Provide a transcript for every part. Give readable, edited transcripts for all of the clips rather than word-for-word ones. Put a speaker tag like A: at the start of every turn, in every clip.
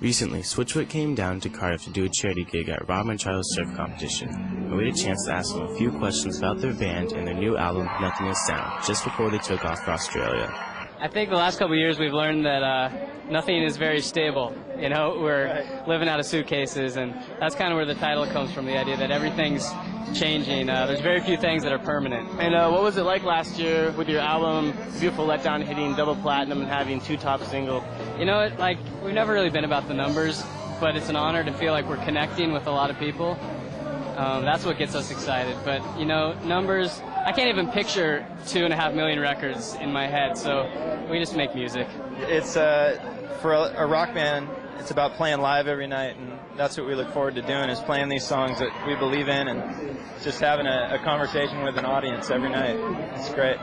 A: Recently, Switchfoot came down to Cardiff to do a charity gig at Rob Manchado's surf competition, and we had a chance to ask them a few questions about their band and their new album, Nothing Is Sound, just before they took off for Australia.
B: I think the last couple of years we've learned that nothing is very stable. You know, we're living out of suitcases, and that's kind of where the title comes from, the idea that everything's changing. There's very few things that are permanent.
C: And what was it like last year with your album, Beautiful Letdown, hitting double platinum and having 2 top singles?
B: You know, we've never really been about the numbers, but it's an honor to feel like we're connecting with a lot of people. That's what gets us excited. But, you know, numbers, I can't even picture 2.5 million records in my head, so we just make music.
D: It's, for a rock band, it's about playing live every night, and that's what we look forward to doing, is playing these songs that we believe in and just having a conversation with an audience every night. It's great.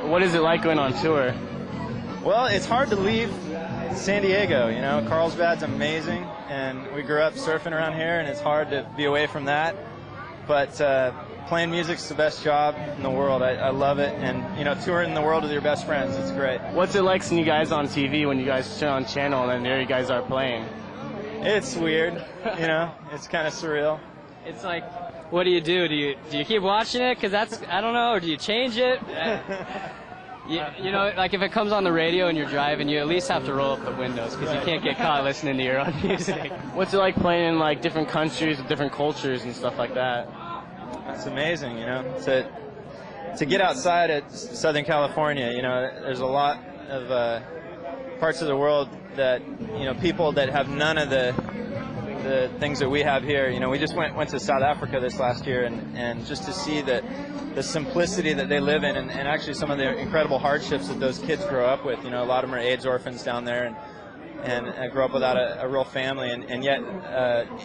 C: What is it like going on tour?
D: Well, it's hard to leave San Diego, you know. Carlsbad's amazing, and we grew up surfing around here, and it's hard to be away from that. But playing music's the best job in the world. I love it, and, you know, touring the world with your best friends, it's great.
C: What's it like seeing you guys on TV when you guys turn on channel and then there you guys are playing?
D: It's weird, you know. It's kind of surreal.
B: It's like, what do? Do you keep watching it? Because that's, I don't know, or do you change it? You know, like if it comes on the radio and you're driving, you at least have to roll up the windows because you can't get caught listening to your own music.
C: What's it like playing in like different countries with different cultures and stuff like that?
D: It's amazing, you know. To get outside at Southern California, you know, there's a lot of parts of the world that, you know, people that have none of the things that we have here. You know, we just went to South Africa this last year, and just to see the simplicity that they live in, and actually some of the incredible hardships that those kids grow up with. You know, a lot of them are AIDS orphans down there, and grow up without a real family, and yet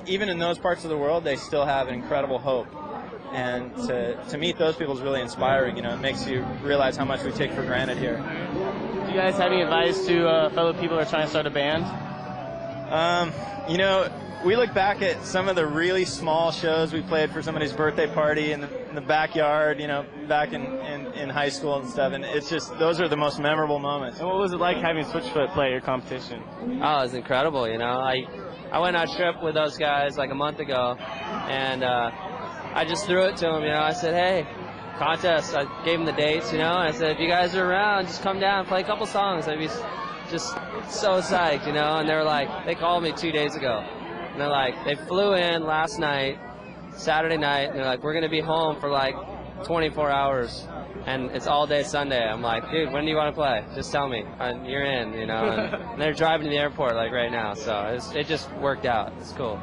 D: even in those parts of the world, they still have incredible hope. And to meet those people is really inspiring. You know, it makes you realize how much we take for granted here.
C: Do you guys have any advice to fellow people who are trying to start a band?
D: You know, we look back at some of the really small shows we played for somebody's birthday party in the backyard, you know, back in high school and stuff, and it's just, those are the most memorable moments.
C: And what was it like having Switchfoot play your competition?
E: Oh, it was incredible, you know. I went on a trip with those guys like a month ago, and I just threw it to them, you know. I said, hey, contest. I gave them the dates, you know, and I said, if you guys are around, just come down and play a couple songs. I'd be just so psyched, you know. And they were like, they called me 2 days ago. And they're like, they flew in last night, Saturday night, and they're like, we're going to be home for like 24 hours. And it's all day Sunday. I'm like, dude, when do you want to play? Just tell me. You're in, you know. And they're driving to the airport like right now. So it just worked out. It's cool.